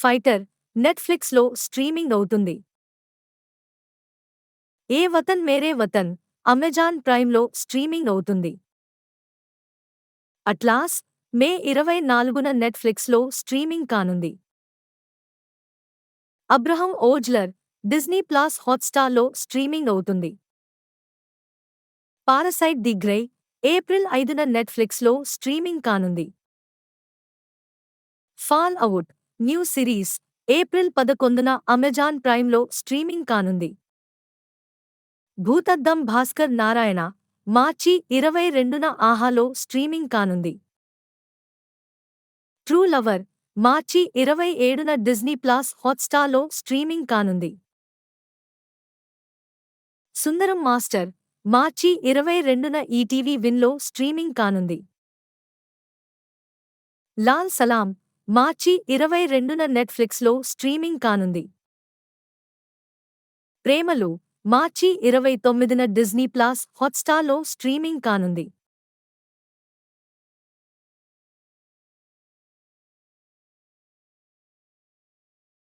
Fighter నెట్ఫ్లిక్స్లో streaming అవుతుంది. Ae Watan Mere Watan Amazon ప్రైమ్లో స్ట్రీమింగ్ అవుతుంది. అట్లాస్ మే 24న నెట్ఫ్లిక్స్లో స్ట్రీమింగ్ కానుంది. అబ్రహం ఓజ్లర్ డిజ్నీ ప్లస్ హాట్‌స్టార్‌లో స్ట్రీమింగ్ అవుతుంది. పారసైట్ ది గ్రే ఏప్రిల్ 5న నెట్ఫ్లిక్స్లో స్ట్రీమింగ్ కానుంది. Fallout new series April 11న అమెజాన్ ప్రైమ్లో స్ట్రీమింగ్ కానుంది. భూతద్దం భాస్కర్ నారాయణ మార్చి 22న ఆహాలో స్ట్రీమింగ్ కానుంది. ట్రూ లవర్ మార్చి 27న డిజ్నీ ప్లస్ హాట్‌స్టార్‌లో స్ట్రీమింగ్ కానుంది. సుందరం మాస్టర్ మార్చి 22న ఈటీవీ విన్‌లో స్ట్రీమింగ్ కానుంది. లాల్ సలాం మార్చి 22న నెట్ఫ్లిక్స్లో స్ట్రీమింగ్ కానుంది. ప్రేమలు మార్చి 29న డిజ్నీ ప్లస్ హాట్‌స్టార్‌లో స్ట్రీమింగ్ కానుంది.